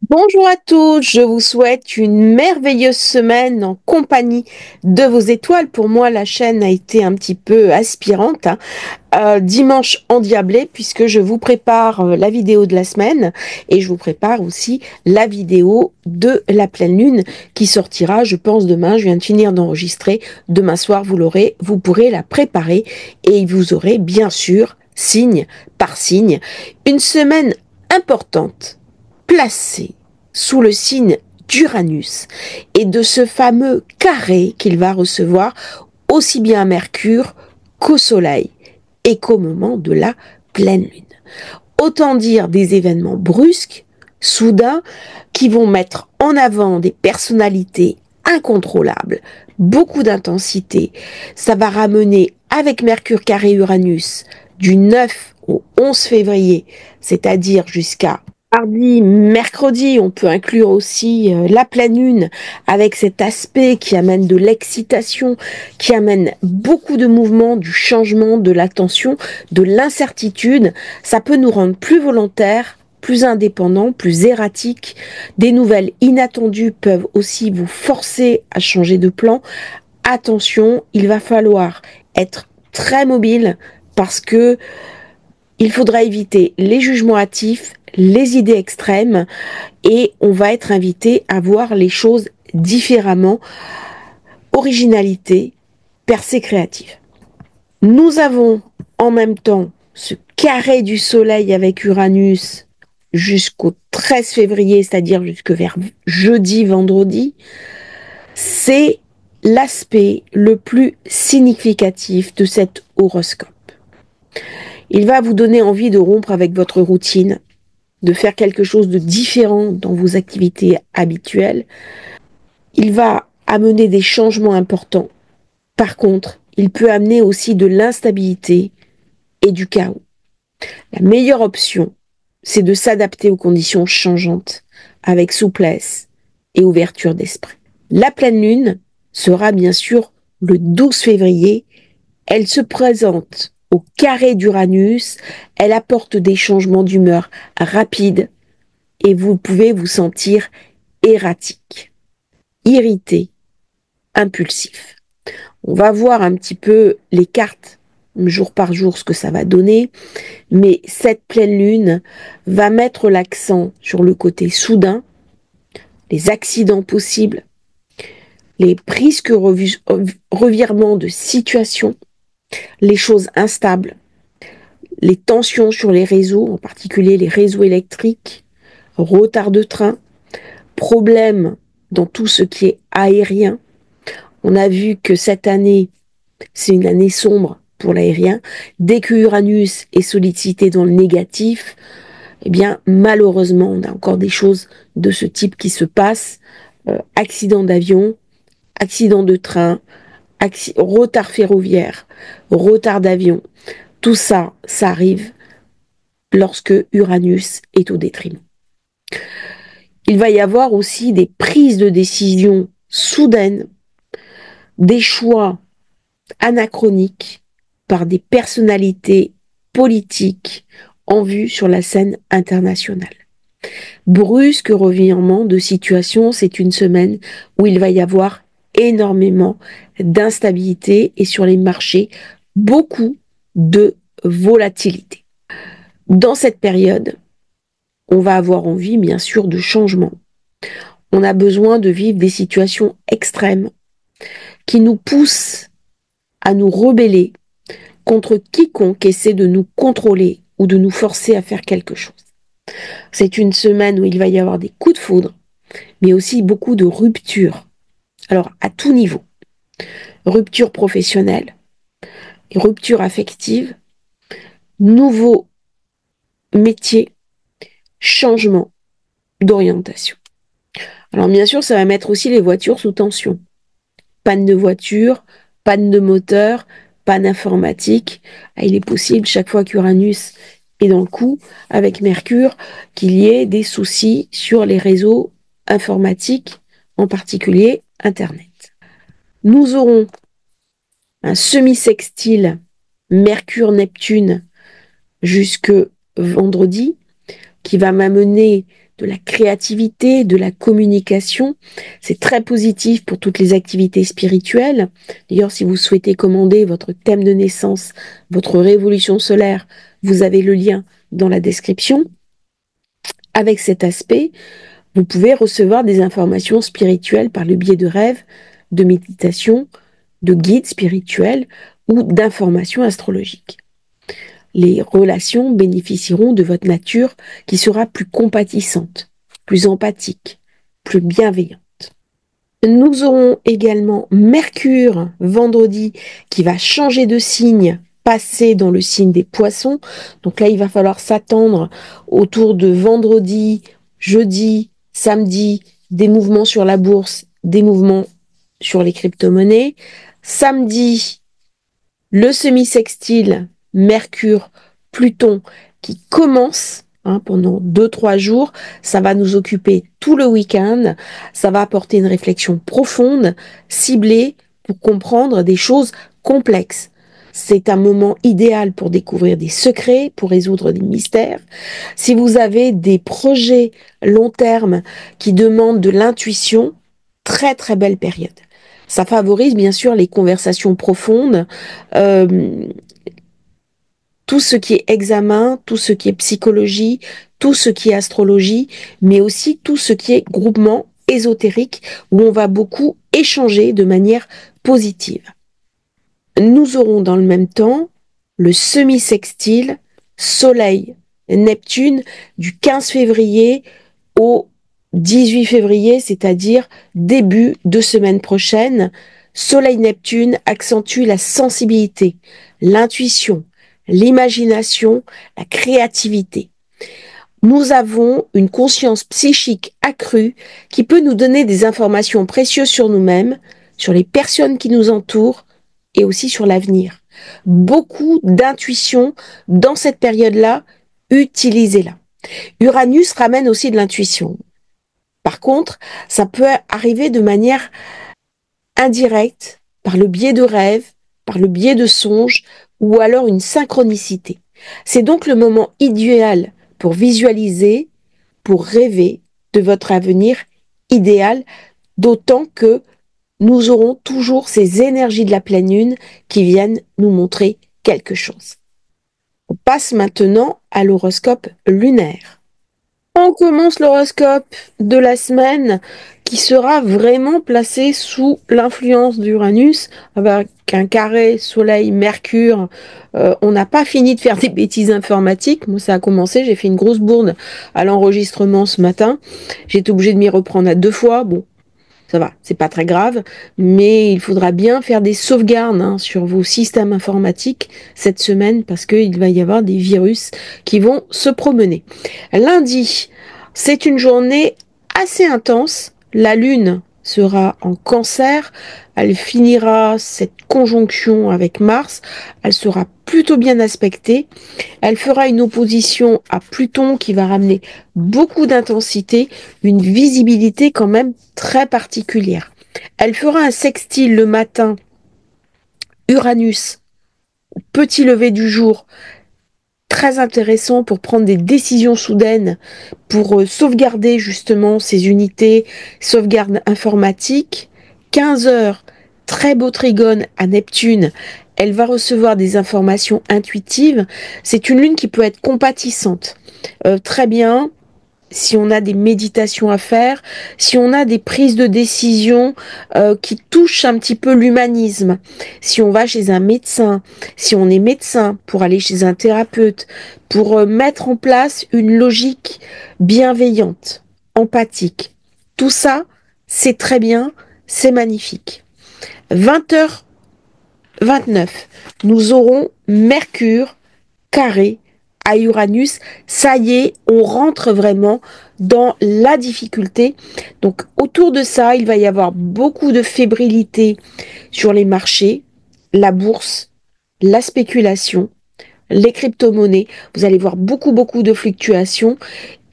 Bonjour à tous, je vous souhaite une merveilleuse semaine en compagnie de vos étoiles. Pour moi, la chaîne a été un petit peu aspirante, hein. Dimanche endiablé, puisque je vous prépare la vidéo de la semaine et je vous prépare aussi la vidéo de la pleine lune qui sortira, je pense, demain. Je viens de finir d'enregistrer. Demain soir, vous l'aurez, vous pourrez la préparer et vous aurez bien sûr, signe par signe, une semaine importante placé sous le signe d'Uranus et de ce fameux carré qu'il va recevoir aussi bien à Mercure qu'au Soleil et qu'au moment de la pleine lune. Autant dire des événements brusques, soudains, qui vont mettre en avant des personnalités incontrôlables, beaucoup d'intensité. Ça va ramener avec Mercure carré Uranus du 9 au 11 février, c'est-à-dire jusqu'à mardi, mercredi. On peut inclure aussi la pleine lune avec cet aspect qui amène de l'excitation, qui amène beaucoup de mouvements, du changement, de l'attention, de l'incertitude. Ça peut nous rendre plus volontaires, plus indépendants, plus erratiques. Des nouvelles inattendues peuvent aussi vous forcer à changer de plan. Attention, il va falloir être très mobile parce que il faudra éviter les jugements hâtifs, les idées extrêmes et on va être invité à voir les choses différemment. Originalité, percée créative. Nous avons en même temps ce carré du soleil avec Uranus jusqu'au 13 février, c'est-à-dire jusque vers jeudi, vendredi. C'est l'aspect le plus significatif de cet horoscope. Il va vous donner envie de rompre avec votre routine, de faire quelque chose de différent dans vos activités habituelles. Il va amener des changements importants. Par contre, il peut amener aussi de l'instabilité et du chaos. La meilleure option, c'est de s'adapter aux conditions changeantes avec souplesse et ouverture d'esprit. La pleine lune sera bien sûr le 12 février. Elle se présente au carré d'Uranus. Elle apporte des changements d'humeur rapides et vous pouvez vous sentir erratique, irrité, impulsif. On va voir un petit peu les cartes jour par jour ce que ça va donner, mais cette pleine lune va mettre l'accent sur le côté soudain, les accidents possibles, les brisques revirements de situation, les choses instables, les tensions sur les réseaux, en particulier les réseaux électriques, retard de train, problèmes dans tout ce qui est aérien. On a vu que cette année, c'est une année sombre pour l'aérien. Dès que Uranus est sollicité dans le négatif, eh bien, malheureusement, on a encore des choses de ce type qui se passent. Accident d'avion, accident de train, retard ferroviaire, retard d'avion. Tout ça, ça arrive lorsque Uranus est au détriment. Il va y avoir aussi des prises de décision soudaines, des choix anachroniques par des personnalités politiques en vue sur la scène internationale. Brusque revirement de situation, c'est une semaine où il va y avoir énormément d'instabilité et sur les marchés, beaucoup de volatilité. Dans cette période, on va avoir envie, bien sûr, de changement. On a besoin de vivre des situations extrêmes qui nous poussent à nous rebeller contre quiconque essaie de nous contrôler ou de nous forcer à faire quelque chose. C'est une semaine où il va y avoir des coups de foudre, mais aussi beaucoup de ruptures. Alors, à tout niveau. Rupture professionnelle, rupture affective, nouveau métier, changement d'orientation. Alors, bien sûr, ça va mettre aussi les voitures sous tension. Panne de voiture, panne de moteur, panne informatique. Il est possible, chaque fois qu'Uranus est dans le coup, avec Mercure, qu'il y ait des soucis sur les réseaux informatiques, en particulier Internet. Nous aurons un semi-sextile Mercure-Neptune jusque vendredi, qui va m'amener de la créativité, de la communication. C'est très positif pour toutes les activités spirituelles. D'ailleurs, si vous souhaitez commander votre thème de naissance, votre révolution solaire, vous avez le lien dans la description. Avec cet aspect, vous pouvez recevoir des informations spirituelles par le biais de rêves, de méditation, de guides spirituels ou d'informations astrologiques. Les relations bénéficieront de votre nature qui sera plus compatissante, plus empathique, plus bienveillante. Nous aurons également Mercure vendredi qui va changer de signe, passer dans le signe des Poissons. Donc là, il va falloir s'attendre autour de vendredi, jeudi, samedi, des mouvements sur la bourse, des mouvements sur les crypto-monnaies. Samedi, le semi-sextile Mercure-Pluton qui commence pendant 2-3 jours. Ça va nous occuper tout le week-end. Ça va apporter une réflexion profonde, ciblée, pour comprendre des choses complexes. C'est un moment idéal pour découvrir des secrets, pour résoudre des mystères. Si vous avez des projets long terme qui demandent de l'intuition, très très belle période. Ça favorise bien sûr les conversations profondes, tout ce qui est examen, tout ce qui est psychologie, tout ce qui est astrologie, mais aussi tout ce qui est groupement ésotérique où on va beaucoup échanger de manière positive. Nous aurons dans le même temps le semi-sextile Soleil-Neptune du 15 février au 18 février, c'est-à-dire début de semaine prochaine. Soleil-Neptune accentue la sensibilité, l'intuition, l'imagination, la créativité. Nous avons une conscience psychique accrue qui peut nous donner des informations précieuses sur nous-mêmes, sur les personnes qui nous entourent et aussi sur l'avenir. Beaucoup d'intuition dans cette période-là, utilisez-la. Uranus ramène aussi de l'intuition. Par contre, ça peut arriver de manière indirecte, par le biais de rêves, par le biais de songes, ou alors une synchronicité. C'est donc le moment idéal pour visualiser, pour rêver de votre avenir idéal, d'autant que nous aurons toujours ces énergies de la pleine lune qui viennent nous montrer quelque chose. On passe maintenant à l'horoscope lunaire. On commence l'horoscope de la semaine qui sera vraiment placé sous l'influence d'Uranus avec un carré Soleil-Mercure. On n'a pas fini de faire des bêtises informatiques. Moi, ça a commencé. J'ai fait une grosse bourde à l'enregistrement ce matin. J'ai été obligée de m'y reprendre à 2 fois. Bon, ça va, c'est pas très grave, mais il faudra bien faire des sauvegardes sur vos systèmes informatiques cette semaine parce qu'il va y avoir des virus qui vont se promener. Lundi, c'est une journée assez intense. La Lune sera en Cancer. Elle finira cette conjonction avec Mars. Elle sera plutôt bien aspectée. Elle fera une opposition à Pluton qui va ramener beaucoup d'intensité, une visibilité quand même très particulière. Elle fera un sextile le matin, Uranus, au petit lever du jour, très intéressant pour prendre des décisions soudaines, pour sauvegarder justement ces unités, sauvegarde informatique. 15 heures, très beau trigone à Neptune. Elle va recevoir des informations intuitives. C'est une lune qui peut être compatissante. Très bien. Si on a des méditations à faire, si on a des prises de décision qui touchent un petit peu l'humanisme, si on va chez un médecin, si on est médecin pour aller chez un thérapeute, pour mettre en place une logique bienveillante, empathique, tout ça, c'est très bien, c'est magnifique. 20h29, nous aurons Mercure carré à Uranus. Ça y est, on rentre vraiment dans la difficulté. Donc autour de ça, il va y avoir beaucoup de fébrilité sur les marchés, la bourse, la spéculation, les crypto-monnaies. Vous allez voir beaucoup de fluctuations.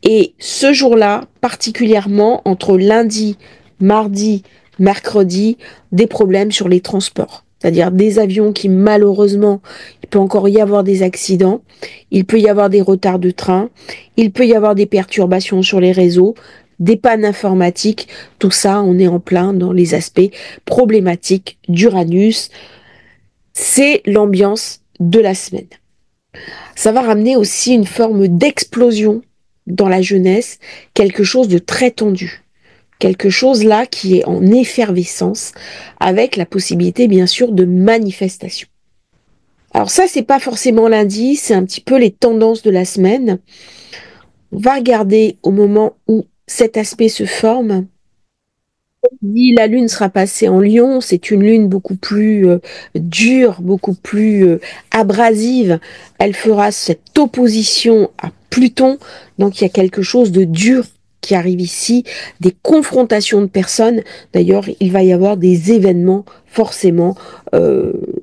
Et ce jour-là, particulièrement entre lundi, mardi, mercredi, des problèmes sur les transports. c'est-à-dire des avions qui malheureusement, il peut encore y avoir des accidents, il peut y avoir des retards de train, il peut y avoir des perturbations sur les réseaux, des pannes informatiques, tout ça, on est en plein dans les aspects problématiques d'Uranus. C'est l'ambiance de la semaine. Ça va ramener aussi une forme d'explosion dans la jeunesse, quelque chose de très tendu. Quelque chose là qui est en effervescence, avec la possibilité bien sûr de manifestation. Alors ça, c'est pas forcément lundi, c'est un petit peu les tendances de la semaine. On va regarder au moment où cet aspect se forme. Dit la lune sera passée en Lion, c'est une lune beaucoup plus dure, beaucoup plus abrasive. Elle fera cette opposition à Pluton, donc il y a quelque chose de dur qui arrive ici, des confrontations de personnes. D'ailleurs, il va y avoir des événements forcément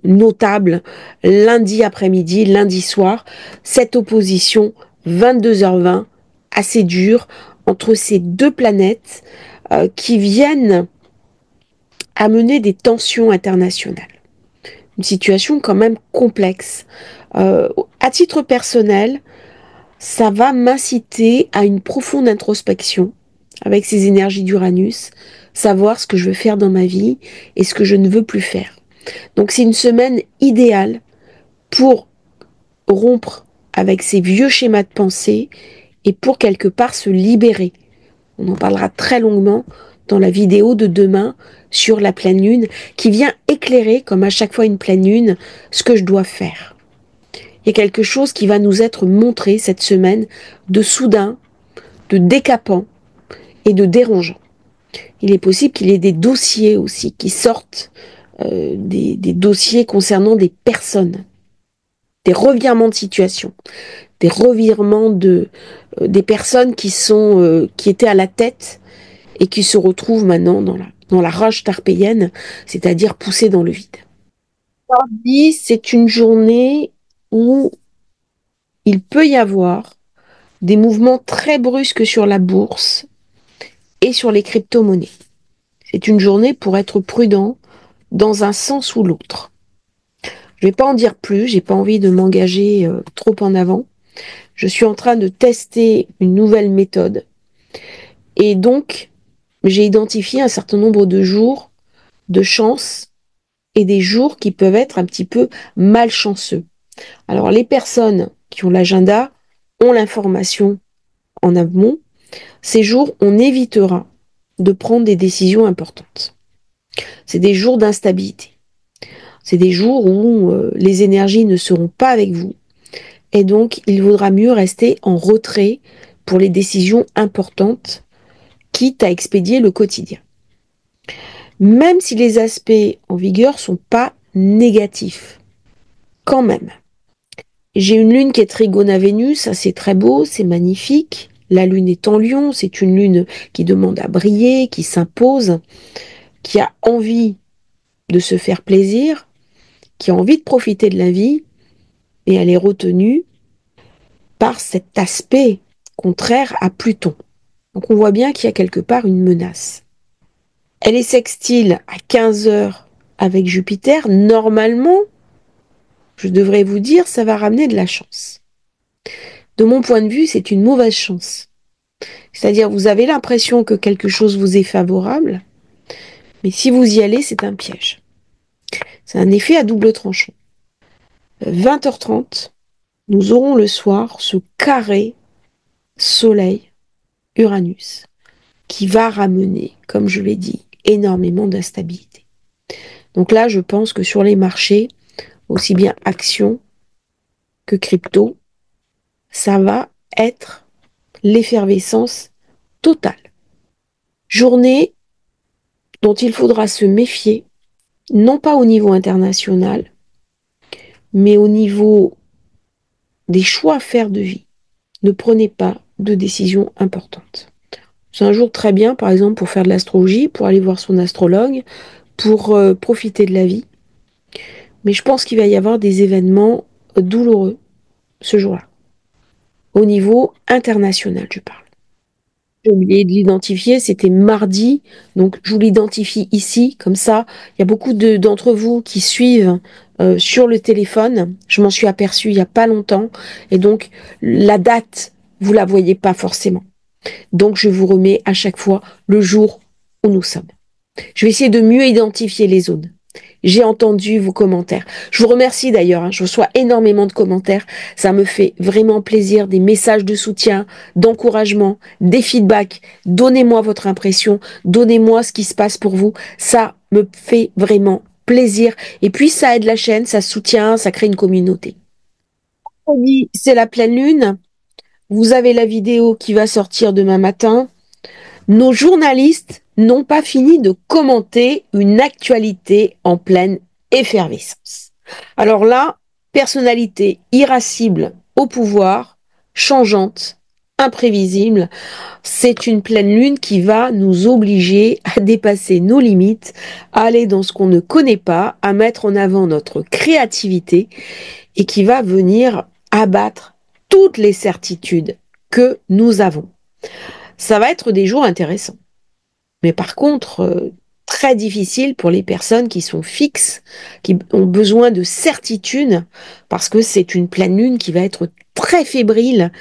notables lundi après-midi, lundi soir. Cette opposition 22h20, assez dure, entre ces deux planètes qui viennent amener des tensions internationales. Une situation quand même complexe. À titre personnel, ça va m'inciter à une profonde introspection avec ces énergies d'Uranus, savoir ce que je veux faire dans ma vie et ce que je ne veux plus faire. Donc c'est une semaine idéale pour rompre avec ces vieux schémas de pensée et pour quelque part se libérer. On en parlera très longuement dans la vidéo de demain sur la pleine lune qui vient éclairer, comme à chaque fois une pleine lune, ce que je dois faire. Il y a quelque chose qui va nous être montré cette semaine de soudain, de décapant et de dérangeant. Il est possible qu'il y ait des dossiers aussi qui sortent, des dossiers concernant des personnes, des revirements de situation, des revirements des personnes qui étaient à la tête et qui se retrouvent maintenant dans la rage tarpéienne, c'est-à-dire poussées dans le vide. Mardi, c'est une journée où il peut y avoir des mouvements très brusques sur la bourse et sur les crypto-monnaies. C'est une journée pour être prudent dans un sens ou l'autre. Je ne vais pas en dire plus, j'ai pas envie de m'engager trop en avant. Je suis en train de tester une nouvelle méthode et donc j'ai identifié un certain nombre de jours de chance et des jours qui peuvent être un petit peu malchanceux. Alors les personnes qui ont l'agenda ont l'information en amont. Ces jours, on évitera de prendre des décisions importantes. C'est des jours d'instabilité. C'est des jours où les énergies ne seront pas avec vous. Et donc, il vaudra mieux rester en retrait pour les décisions importantes, quitte à expédier le quotidien. Même si les aspects en vigueur sont pas négatifs, quand même. J'ai une lune qui est trigone à Vénus, ça c'est très beau, c'est magnifique. La lune est en Lion, c'est une lune qui demande à briller, qui s'impose, qui a envie de se faire plaisir, qui a envie de profiter de la vie, et elle est retenue par cet aspect contraire à Pluton. Donc on voit bien qu'il y a quelque part une menace. Elle est sextile à 15 heures avec Jupiter. Normalement, je devrais vous dire, ça va ramener de la chance. De mon point de vue, c'est une mauvaise chance. C'est-à-dire, vous avez l'impression que quelque chose vous est favorable, mais si vous y allez, c'est un piège. C'est un effet à double tranchant. 20h30, nous aurons le soir ce carré Soleil-Uranus qui va ramener, comme je l'ai dit, énormément d'instabilité. Donc là, je pense que sur les marchés, aussi bien actions que crypto, ça va être l'effervescence totale. Journée dont il faudra se méfier, non pas au niveau international, mais au niveau des choix à faire de vie. Ne prenez pas de décisions importantes. C'est un jour très bien, par exemple, pour faire de l'astrologie, pour aller voir son astrologue, pour profiter de la vie. Mais je pense qu'il va y avoir des événements douloureux ce jour-là. Au niveau international, je parle. J'ai oublié de l'identifier, c'était mardi, donc je vous l'identifie ici, comme ça. Il y a beaucoup d'entre vous qui suivent sur le téléphone. Je m'en suis aperçue il n'y a pas longtemps, et donc la date, vous la voyez pas forcément. Donc je vous remets à chaque fois le jour où nous sommes. Je vais essayer de mieux identifier les zones. J'ai entendu vos commentaires. Je vous remercie d'ailleurs, hein, je reçois énormément de commentaires. Ça me fait vraiment plaisir, des messages de soutien, d'encouragement, des feedbacks. Donnez-moi votre impression, donnez-moi ce qui se passe pour vous. Ça me fait vraiment plaisir. Et puis ça aide la chaîne, ça soutient, ça crée une communauté. Aujourd'hui, c'est la pleine lune. Vous avez la vidéo qui va sortir demain matin. Nos journalistes n'ont pas fini de commenter une actualité en pleine effervescence. Alors là, personnalité irascible au pouvoir, changeante, imprévisible, c'est une pleine lune qui va nous obliger à dépasser nos limites, à aller dans ce qu'on ne connaît pas, à mettre en avant notre créativité et qui va venir abattre toutes les certitudes que nous avons. Ça va être des jours intéressants. Mais par contre, très difficile pour les personnes qui sont fixes, qui ont besoin de certitude, parce que c'est une pleine lune qui va être très fébrile,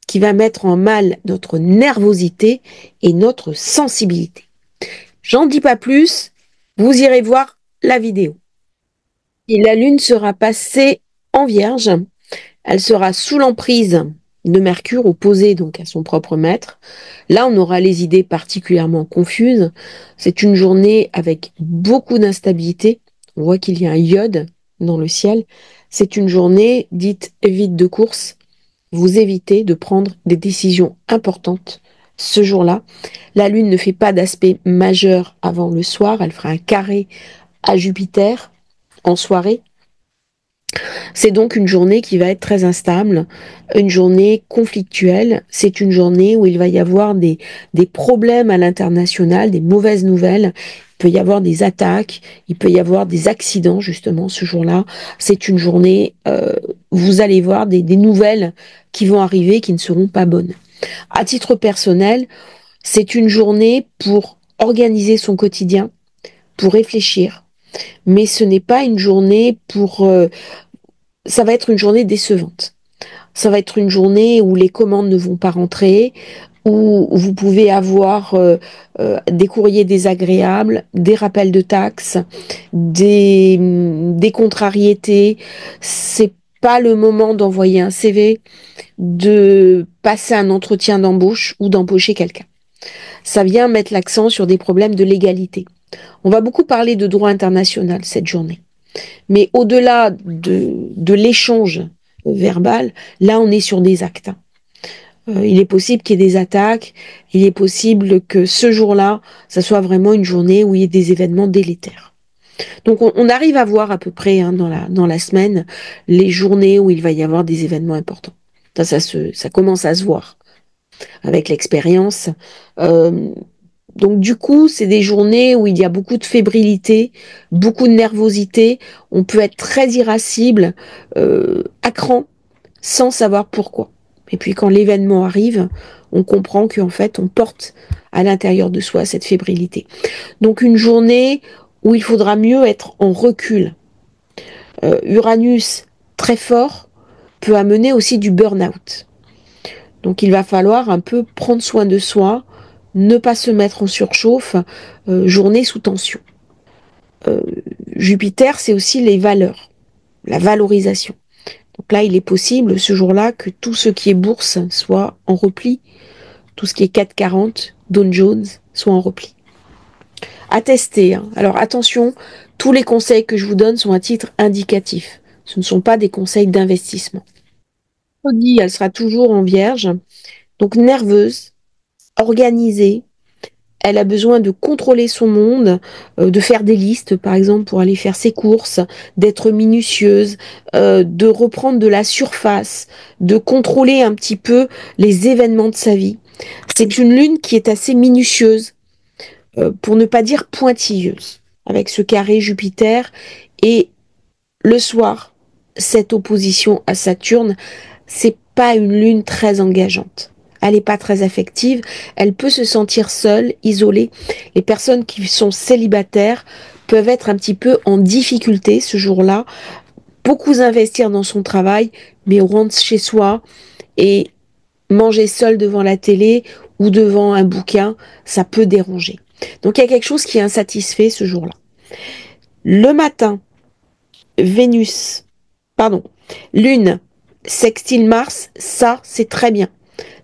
qui va mettre en mal notre nervosité et notre sensibilité. J'en dis pas plus, vous irez voir la vidéo. Et la lune sera passée en Vierge, elle sera sous l'emprise de Mercure opposé donc à son propre maître. Là, on aura les idées particulièrement confuses. C'est une journée avec beaucoup d'instabilité. On voit qu'il y a un iode dans le ciel. C'est une journée dite vide de course. Vous évitez de prendre des décisions importantes ce jour-là. La Lune ne fait pas d'aspect majeur avant le soir. Elle fera un carré à Jupiter en soirée. C'est donc une journée qui va être très instable, une journée conflictuelle. C'est une journée où il va y avoir des problèmes à l'international, des mauvaises nouvelles. Il peut y avoir des attaques, il peut y avoir des accidents justement ce jour-là. C'est une journée, vous allez voir des nouvelles qui vont arriver qui ne seront pas bonnes. À titre personnel, c'est une journée pour organiser son quotidien, pour réfléchir, mais ce n'est pas une journée pour ça va être une journée décevante. Ça va être une journée où les commandes ne vont pas rentrer, où vous pouvez avoir des courriers désagréables, des rappels de taxes, des contrariétés. C'est pas le moment d'envoyer un CV, de passer un entretien d'embauche ou d'embaucher quelqu'un. Ça vient mettre l'accent sur des problèmes de légalité. On va beaucoup parler de droit international cette journée. Mais au-delà de l'échange verbal, là, on est sur des actes. Il est possible qu'il y ait des attaques. Il est possible que ce jour-là, ça soit vraiment une journée où il y ait des événements délétères. Donc, on arrive à voir à peu près hein, dans la semaine les journées où il va y avoir des événements importants. Ça commence à se voir avec l'expérience. Euh, donc du coup, c'est des journées où il y a beaucoup de fébrilité, beaucoup de nervosité. On peut être très irascible, à cran, sans savoir pourquoi. Et puis quand l'événement arrive, on comprend qu'en fait, on porte à l'intérieur de soi cette fébrilité. Donc une journée où il faudra mieux être en recul. Uranus, très fort, peut amener aussi du burn-out. Donc il va falloir un peu prendre soin de soi, ne pas se mettre en surchauffe, journée sous tension. Euh, Jupiter, c'est aussi les valeurs, la valorisation. Donc là, il est possible ce jour-là que tout ce qui est bourse soit en repli, tout ce qui est 440, Dow Jones soit en repli. À tester. Hein. Alors attention, tous les conseils que je vous donne sont à titre indicatif. Ce ne sont pas des conseils d'investissement. Audi, elle sera toujours en vierge, donc nerveuse, organisée, elle a besoin de contrôler son monde, de faire des listes, par exemple, pour aller faire ses courses, d'être minutieuse, de reprendre de la surface, de contrôler un petit peu les événements de sa vie. C'est une lune qui est assez minutieuse, pour ne pas dire pointilleuse, avec ce carré Jupiter. Et le soir, cette opposition à Saturne, c'est pas une lune très engageante. elle n'est pas très affective, elle peut se sentir seule, isolée. Les personnes qui sont célibataires peuvent être un petit peu en difficulté ce jour-là, beaucoup investir dans son travail, mais on rentre chez soi et manger seul devant la télé ou devant un bouquin, ça peut déranger. Donc il y a quelque chose qui est insatisfait ce jour-là. Le matin, Vénus, pardon, Lune, sextile Mars, ça c'est très bien.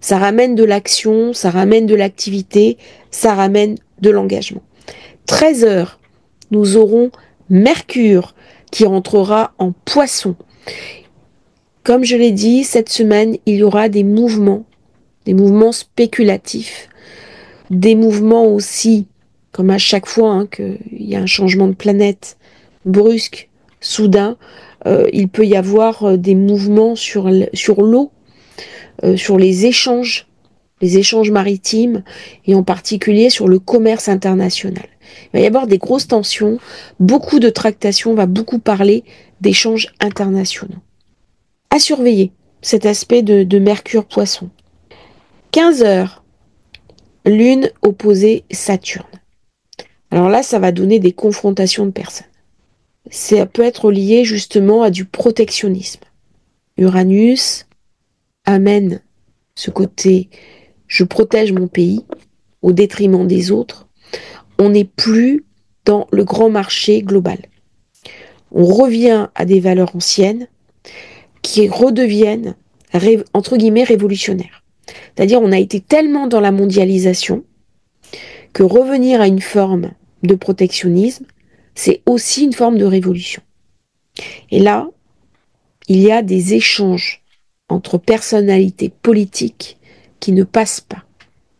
Ça ramène de l'action, ça ramène de l'activité, ça ramène de l'engagement. 13 heures, nous aurons Mercure qui rentrera en Poisson. Comme je l'ai dit, cette semaine, il y aura des mouvements spéculatifs, des mouvements aussi, comme à chaque fois qu'il y a un changement de planète brusque, soudain, il peut y avoir des mouvements sur l'eau, sur les échanges maritimes, et en particulier sur le commerce international. Il va y avoir des grosses tensions, beaucoup de tractations, on va beaucoup parler d'échanges internationaux. À surveiller cet aspect de Mercure-Poisson. 15 heures, Lune opposée Saturne. Alors là, ça va donner des confrontations de personnes. Ça peut être lié justement à du protectionnisme. Uranus amène ce côté je protège mon pays au détriment des autres. On n'est plus dans le grand marché global. On revient à des valeurs anciennes qui redeviennent entre guillemets révolutionnaires. C'est-à-dire on a été tellement dans la mondialisation que revenir à une forme de protectionnisme, c'est aussi une forme de révolution. Et là, il y a des échanges entre personnalités politiques qui ne passent pas.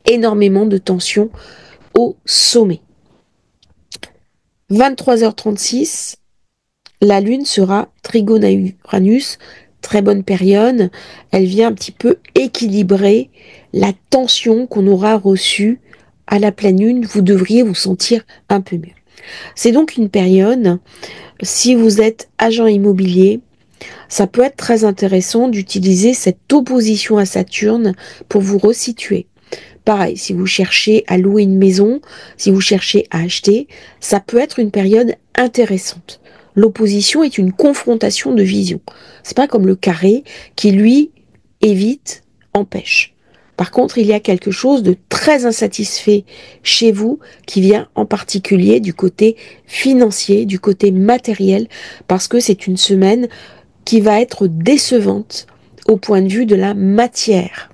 Énormément de tensions au sommet. 23h36, la Lune sera trigone à Uranus, très bonne période. Elle vient un petit peu équilibrer la tension qu'on aura reçue à la pleine Lune. Vous devriez vous sentir un peu mieux. C'est donc une période, si vous êtes agent immobilier, ça peut être très intéressant d'utiliser cette opposition à Saturne pour vous resituer. Pareil, si vous cherchez à louer une maison, si vous cherchez à acheter, ça peut être une période intéressante. L'opposition est une confrontation de vision. C'est pas comme le carré qui, lui, évite, empêche. Par contre, il y a quelque chose de très insatisfait chez vous qui vient en particulier du côté financier, du côté matériel, parce que c'est une semaine qui va être décevante au point de vue de la matière.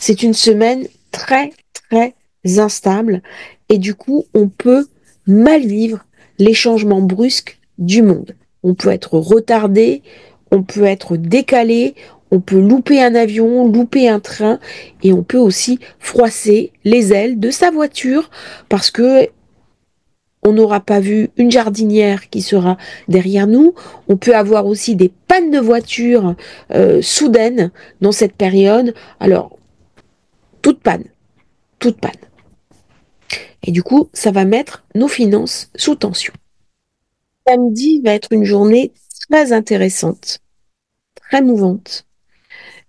C'est une semaine très, très instable et du coup, on peut mal vivre les changements brusques du monde. On peut être retardé, on peut être décalé, on peut louper un avion, louper un train et on peut aussi froisser les ailes de sa voiture parce que on n'aura pas vu une jardinière qui sera derrière nous. On peut avoir aussi des pannes de voiture soudaines dans cette période. Alors, toute panne. Et du coup, ça va mettre nos finances sous tension. Samedi va être une journée très intéressante, très mouvante.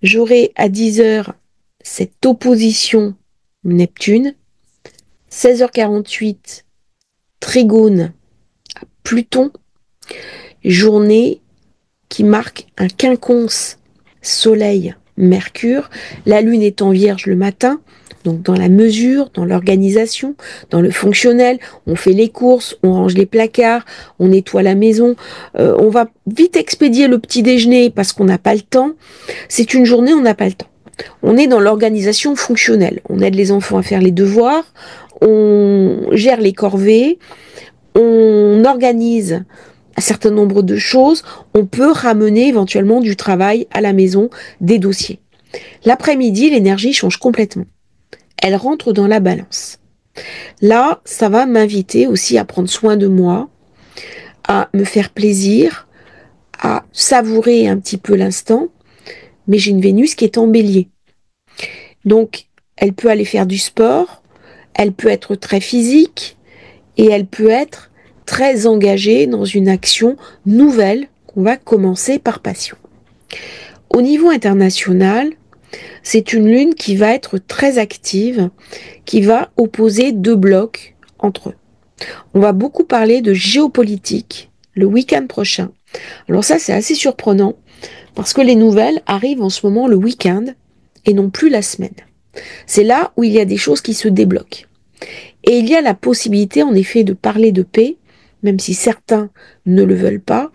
J'aurai à 10h cette opposition Neptune, 16h48 Trigone à Pluton, journée qui marque un quinconce Soleil-Mercure. La Lune est en Vierge le matin, donc dans la mesure, dans l'organisation, dans le fonctionnel. On fait les courses, on range les placards, on nettoie la maison. On va vite expédier le petit déjeuner parce qu'on n'a pas le temps. C'est une journée, on n'a pas le temps. On est dans l'organisation fonctionnelle. On aide les enfants à faire les devoirs, on gère les corvées, on organise un certain nombre de choses, on peut ramener éventuellement du travail à la maison, des dossiers. L'après-midi, l'énergie change complètement. Elle rentre dans la balance. Là, ça va m'inviter aussi à prendre soin de moi, à me faire plaisir, à savourer un petit peu l'instant, mais j'ai une Vénus qui est en Bélier. Donc, elle peut aller faire du sport, elle peut être très physique et elle peut être très engagée dans une action nouvelle qu'on va commencer par passion. Au niveau international, C'est une lune qui va être très active, qui va opposer deux blocs entre eux. On va beaucoup parler de géopolitique le week-end prochain. Alors ça, c'est assez surprenant parce que les nouvelles arrivent en ce moment le week-end et non plus la semaine. C'est là où il y a des choses qui se débloquent. Et il y a la possibilité, en effet, de parler de paix, même si certains ne le veulent pas,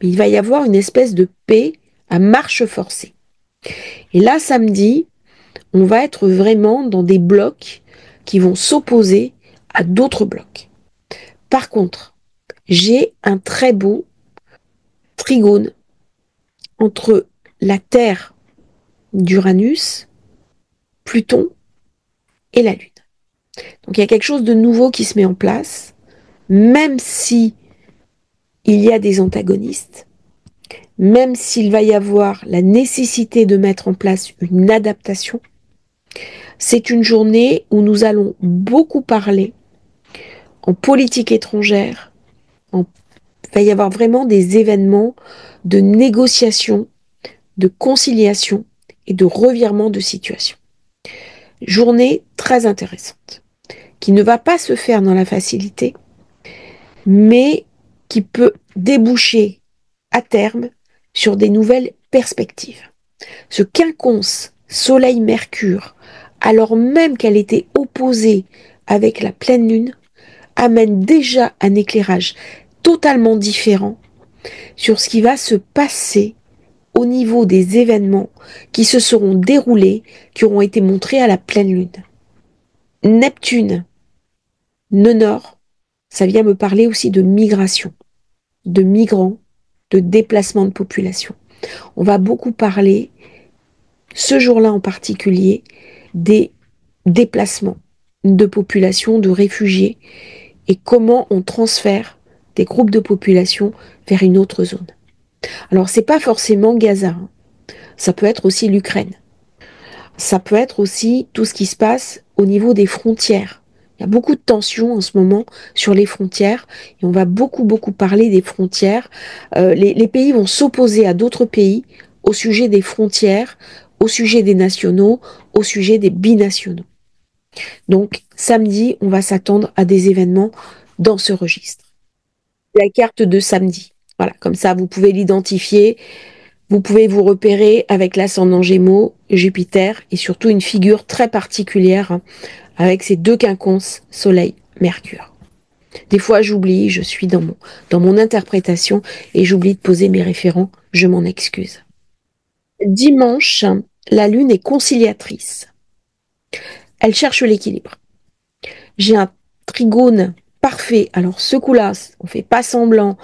mais il va y avoir une espèce de paix à marche forcée. Et là, samedi, on va être vraiment dans des blocs qui vont s'opposer à d'autres blocs. Par contre, j'ai un très beau trigone entre la Terre d'Uranus, Pluton et la Lune. Donc il y a quelque chose de nouveau qui se met en place, même si il y a des antagonistes, même s'il va y avoir la nécessité de mettre en place une adaptation. C'est une journée où nous allons beaucoup parler en politique étrangère. Il va y avoir vraiment des événements de négociation, de conciliation et de revirement de situation. Journée très intéressante, qui ne va pas se faire dans la facilité, mais qui peut déboucher à terme sur des nouvelles perspectives. Ce quinconce Soleil-Mercure, alors même qu'elle était opposée avec la pleine lune, amène déjà un éclairage totalement différent sur ce qui va se passer au niveau des événements qui se seront déroulés, qui auront été montrés à la pleine lune. Neptune, nœud nord, ça vient me parler aussi de migration, de migrants, de déplacement de population. On va beaucoup parler, ce jour-là en particulier, des déplacements de population, de réfugiés, et comment on transfère des groupes de population vers une autre zone. Alors c'est pas forcément Gaza, hein. Ça peut être aussi l'Ukraine. Ça peut être aussi tout ce qui se passe au niveau des frontières. Il y a beaucoup de tensions en ce moment sur les frontières et on va beaucoup parler des frontières. Les pays vont s'opposer à d'autres pays au sujet des frontières, au sujet des nationaux, au sujet des binationaux. Donc samedi, on va s'attendre à des événements dans ce registre. La carte de samedi. Voilà, comme ça vous pouvez l'identifier. Vous pouvez vous repérer avec l'ascendant Gémeaux, Jupiter et surtout une figure très particulière hein, avec ces deux quinconces Soleil, Mercure. Des fois j'oublie, je suis dans mon interprétation et j'oublie de poser mes référents, je m'en excuse. Dimanche, la Lune est conciliatrice. Elle cherche l'équilibre. J'ai un trigone parfait. Alors ce coup-là, on fait pas semblant.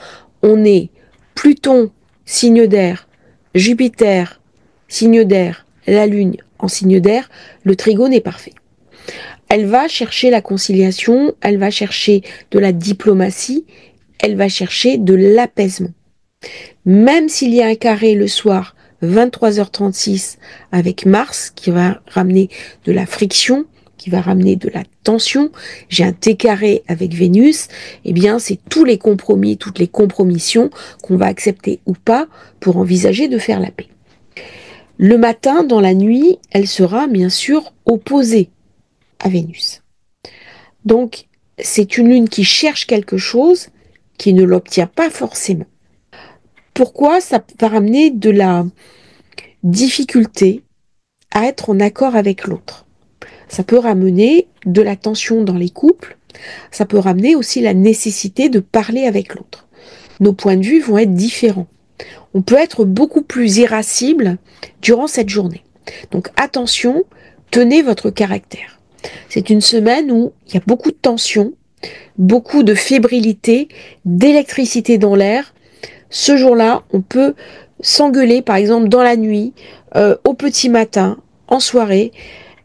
On est Pluton, signe d'air, Jupiter, signe d'air, la Lune en signe d'air. Le trigone est parfait. Elle va chercher la conciliation, elle va chercher de la diplomatie, elle va chercher de l'apaisement. Même s'il y a un carré le soir, 23h36, avec Mars, qui va ramener de la friction, qui va ramener de la tension, j'ai un T carré avec Vénus, eh bien c'est tous les compromis, toutes les compromissions qu'on va accepter ou pas pour envisager de faire la paix. Le matin, dans la nuit, elle sera bien sûr opposée à Vénus. Donc c'est une lune qui cherche quelque chose, qui ne l'obtient pas forcément. Pourquoi? Ça va ramener de la difficulté à être en accord avec l'autre. Ça peut ramener de la tension dans les couples, ça peut ramener aussi la nécessité de parler avec l'autre. Nos points de vue vont être différents. On peut être beaucoup plus irascible durant cette journée. Donc attention, tenez votre caractère. C'est une semaine où il y a beaucoup de tension, beaucoup de fébrilité, d'électricité dans l'air. Ce jour-là, on peut s'engueuler, par exemple, dans la nuit, au petit matin, en soirée,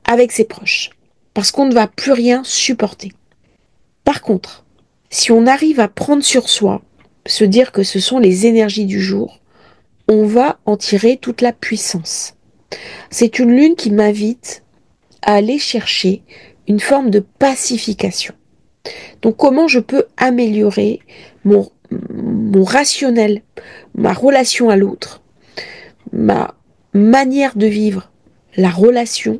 avec ses proches. Parce qu'on ne va plus rien supporter. Par contre, si on arrive à prendre sur soi, se dire que ce sont les énergies du jour, on va en tirer toute la puissance. C'est une lune qui m'invite à aller chercher une forme de pacification. Donc comment je peux améliorer mon rationnel, ma relation à l'autre, ma manière de vivre la relation.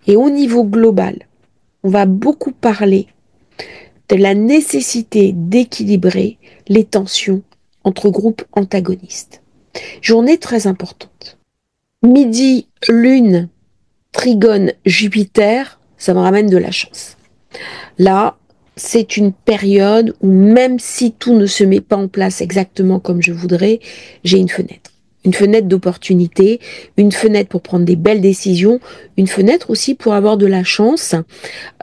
Et au niveau global, on va beaucoup parler de la nécessité d'équilibrer les tensions entre groupes antagonistes. Journée très importante. Midi, Lune, Trigone, Jupiter, ça me ramène de la chance. Là, c'est une période où même si tout ne se met pas en place exactement comme je voudrais, j'ai une fenêtre. Une fenêtre d'opportunité, une fenêtre pour prendre des belles décisions, une fenêtre aussi pour avoir de la chance.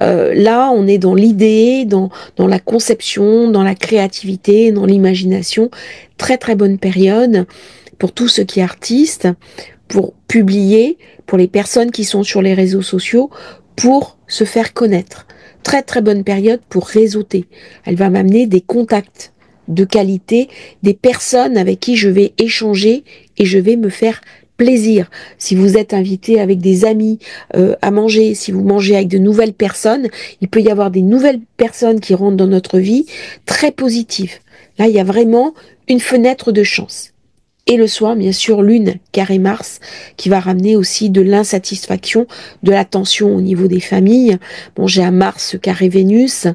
Là, on est dans l'idée, dans la conception, dans la créativité, dans l'imagination. Très très bonne période pour tout ce qui est artiste, pour publier, pour les personnes qui sont sur les réseaux sociaux, pour se faire connaître. Très très bonne période pour réseauter. Elle va m'amener des contacts de qualité, des personnes avec qui je vais échanger et je vais me faire plaisir. Si vous êtes invité avec des amis à manger, si vous mangez avec de nouvelles personnes, il peut y avoir des nouvelles personnes qui rentrent dans notre vie très positives. Là, il y a vraiment une fenêtre de chance. Et le soir, bien sûr, Lune, carré Mars, qui va ramener aussi de l'insatisfaction, de la tension au niveau des familles. Bon, j'ai un Mars carré Vénus.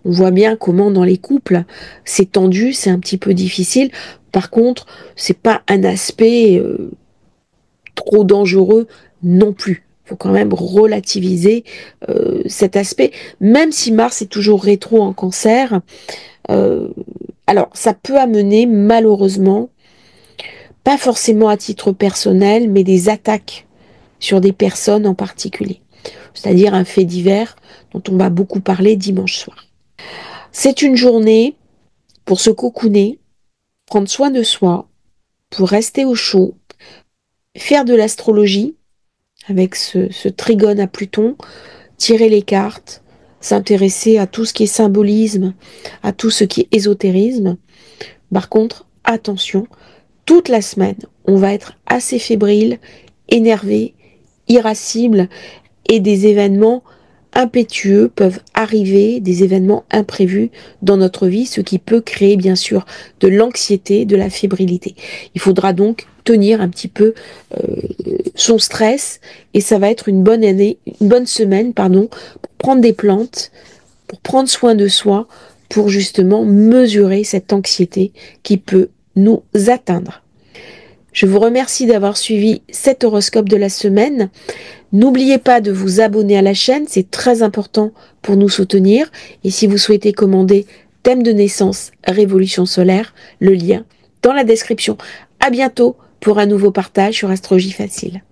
On voit bien comment dans les couples, c'est tendu, c'est un petit peu difficile. Par contre, c'est pas un aspect trop dangereux non plus. Il faut quand même relativiser cet aspect, même si Mars est toujours rétro en Cancer. Euh, alors, ça peut amener malheureusement, pas forcément à titre personnel, mais des attaques sur des personnes en particulier. C'est-à-dire un fait divers dont on va beaucoup parler dimanche soir. C'est une journée pour se cocooner, prendre soin de soi, pour rester au chaud, faire de l'astrologie avec ce trigone à Pluton, tirer les cartes, s'intéresser à tout ce qui est symbolisme, à tout ce qui est ésotérisme. Par contre, attention, toute la semaine, on va être assez fébrile, énervé, irascible et des événements impétueux peuvent arriver, des événements imprévus dans notre vie, ce qui peut créer bien sûr de l'anxiété, de la fébrilité. Il faudra donc tenir un petit peu son stress et ça va être une bonne année, une bonne semaine, pardon, pour prendre des plantes, pour prendre soin de soi, pour justement mesurer cette anxiété qui peut nous atteindre. Je vous remercie d'avoir suivi cet horoscope de la semaine. N'oubliez pas de vous abonner à la chaîne, c'est très important pour nous soutenir. Et si vous souhaitez commander thème de naissance, révolution solaire, le lien dans la description. À bientôt pour un nouveau partage sur Astrologie Facile.